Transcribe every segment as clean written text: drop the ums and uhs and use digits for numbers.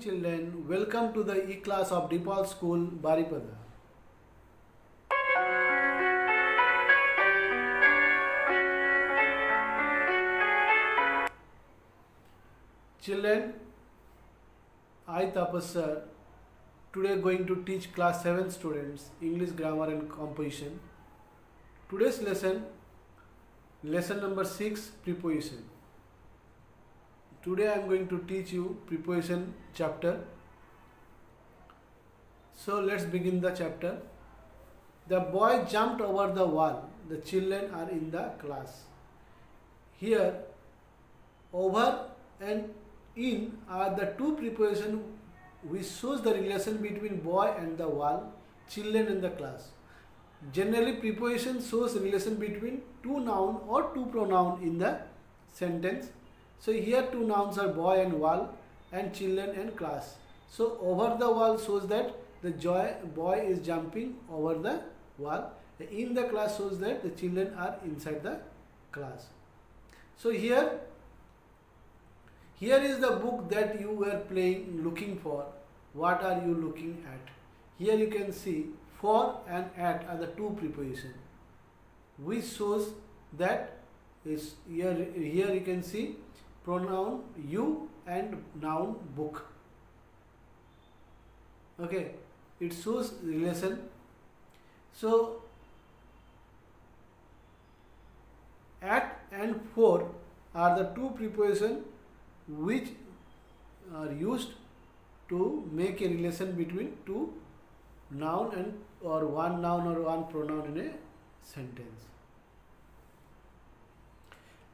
children, welcome to the E-class of DePaul School, Baripada. Children, I Tapas sir, today going to teach class 7 students English grammar and composition. Today's lesson number 6, preposition. Today I am going to teach you preposition chapter. So let's begin the chapter. The boy jumped over the wall. The children are in the class. Here, over and in are the two prepositions which shows the relation between boy and the wall, children and the class. Generally, preposition shows relation between two noun or two pronoun in the sentence. So here two nouns are boy and wall and children and class. So over the wall shows that the boy is jumping over the wall. In the class shows that the children are inside the class. So here is the book that you were looking for. What are you looking at? Here you can see for and at are the two prepositions, which shows that is here you can see pronoun you and noun book. Okay, it shows relation. So at and for are the two prepositions which are used to make a relation between two noun and or one noun or one pronoun in a sentence.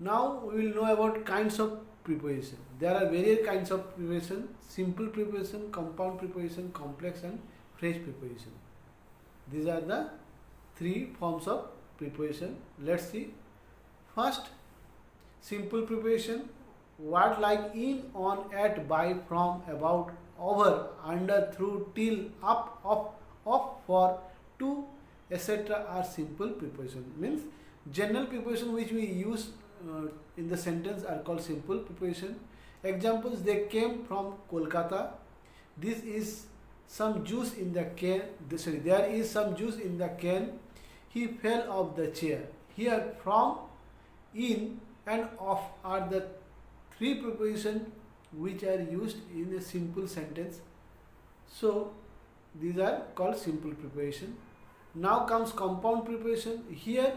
Now we will know about kinds of preposition. There are various kinds of preposition: simple preposition, compound preposition, complex and phrase preposition. These are the three forms of preposition. Let's see. First, simple preposition. Word like in, on, at, by, from, about, over, under, through, till, up, off, for, to, etc. are simple preposition. Means general preposition which we use in the sentence are called simple preposition. Examples: they came from Kolkata. This is some juice in the can. There is some juice in the can. He fell off the chair. Here, from, in, and off are the three prepositions which are used in a simple sentence. So these are called simple preposition. Now comes compound preposition. Here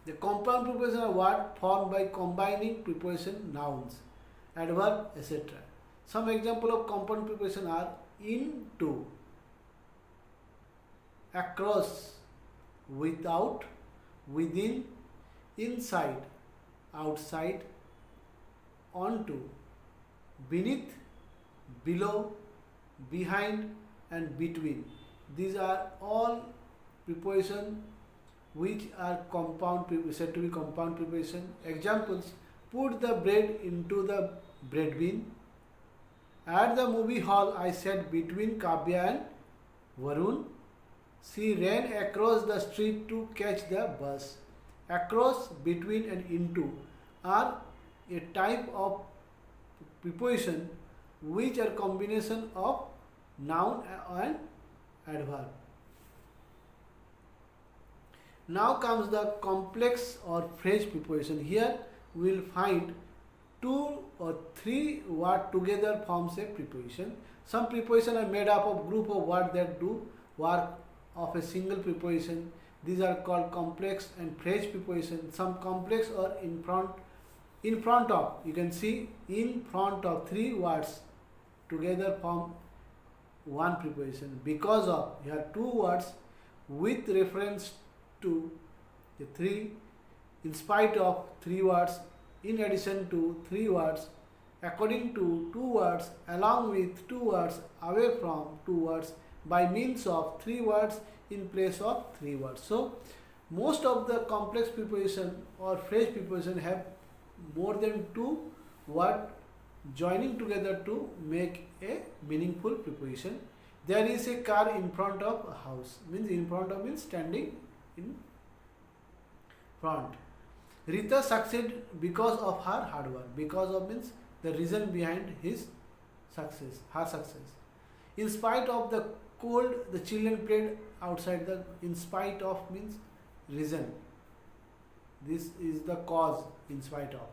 the compound preposition are word formed by combining preposition nouns, adverb, etc. Some example of compound preposition are into, across, without, within, inside, outside, onto, beneath, below, behind and between. These are all prepositions which are said to be compound preposition. Examples: put the bread into the bread bin. At the movie hall I sat between Kavya and Varun. She ran across the street to catch the bus. Across, between and into are a type of preposition which are combination of noun and adverb. Now comes the complex or phrase preposition. Here we will find two or three words together forms a preposition. Some prepositions are made up of group of words that do work of a single preposition. These are called complex and phrase preposition. Some complex or in front of, you can see in front of three words together form one preposition. Because of, you have two words with reference to the three, in spite of three words, in addition to three words, according to two words, along with two words, away from two words, by means of three words, in place of three words. So most of the complex preposition or phrase preposition have more than two words joining together to make a meaningful preposition. There is a car in front of a house. Means in front of means standing in front. Rita succeeded because of her hard work. Because of means the reason behind his success, her success. In spite of the cold, the children played outside. The in spite of means reason. This is the cause. In spite of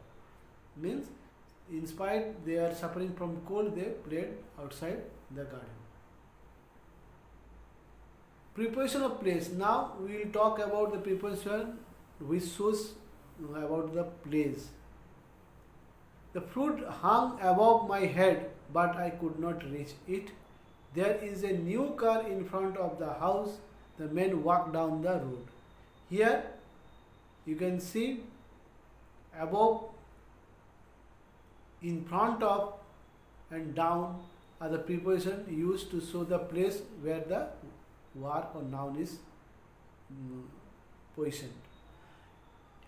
means in spite they are suffering from cold, they played outside the garden. Preparation of place. Now we will talk about the preparation which shows about the place. The fruit hung above my head, but I could not reach it. There is a new car in front of the house. The men walk down the road. Here you can see above, in front of, and down are the preposition used to show the place where the verb or noun is positioned.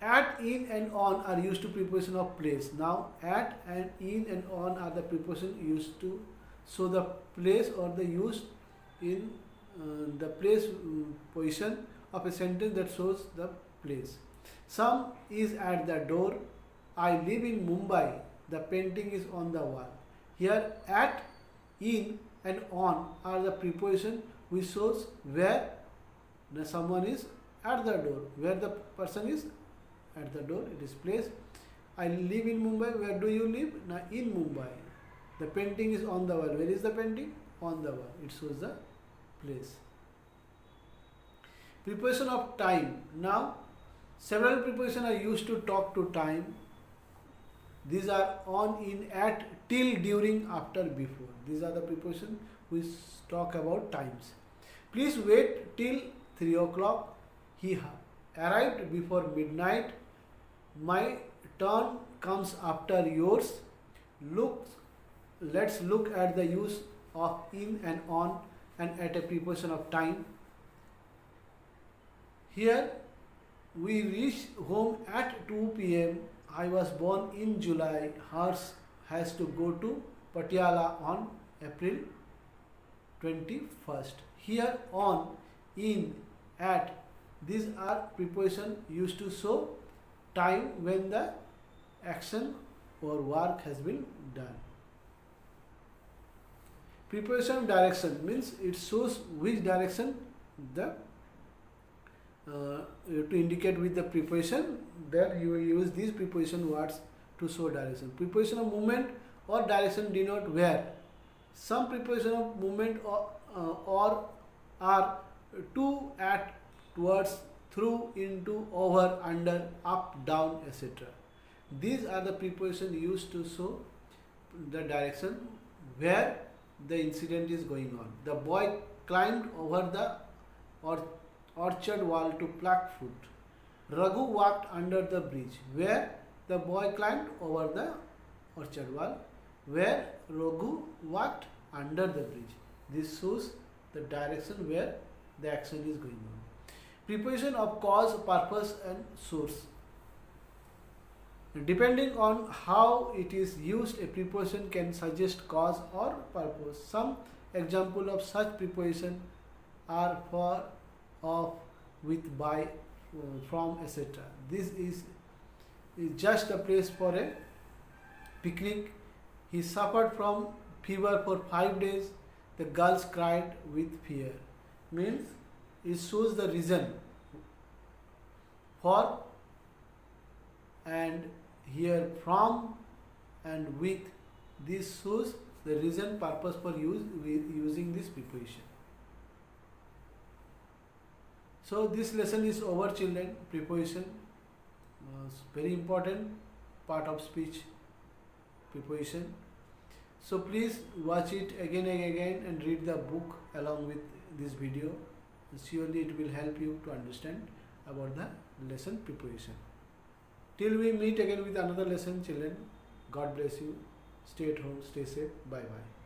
At, in and on are used to preposition of place. Now at and in and on are the preposition used to show the place or the use in the place position of a sentence that shows the place. Some is at the door. I live in Mumbai. The painting is on the wall. Here at, in and on are the preposition which shows where the someone is at the door, where the person is at the door, it is place. I live in Mumbai. Where do you live? Now in Mumbai. The painting is on the wall. Where is the painting? On the wall. It shows the place. Preposition of time. Now several prepositions are used to talk to time. These are on, in, at, till, during, after, before. These are the prepositions which talk about times. Please wait till 3 o'clock. He arrived before midnight. My turn comes after yours. Let's look at the use of in and on and at a preposition of time. Here we reach home at 2 p.m. I was born in July. Hers has to go to Patiala on April 21st. Here on, in, at, these are prepositions used to show time when the action or work has been done. Preposition of direction means it shows which direction the to indicate with the preposition. There you will use these preposition words to show direction. Preposition of movement or direction denote where. Some preposition of movement or are to, at, towards, through, into, over, under, up, down, etc. These are the prepositions used to show the direction where the incident is going on. The boy climbed over the orchard wall to pluck fruit. Raghu walked under the bridge. Where the boy climbed over the orchard wall. Where Raghu walked under the bridge. This shows the direction where the action is going on. Preposition of cause, purpose and source. Depending on how it is used, a preposition can suggest cause or purpose. Some example of such preposition are for, of, with, by, from, etc. This is just a place for a picnic. He suffered from fever for 5 days. The girls cried with fear. Means it shows the reason for, and here from and with. This shows the reason, purpose for using this preposition. So this lesson is over, children. Preposition very important part of speech, preposition. So please watch it again and again and read the book along with this video. Surely it will help you to understand about the lesson preposition. Till we meet again with another lesson, children, God bless you. Stay at home, stay safe. Bye bye.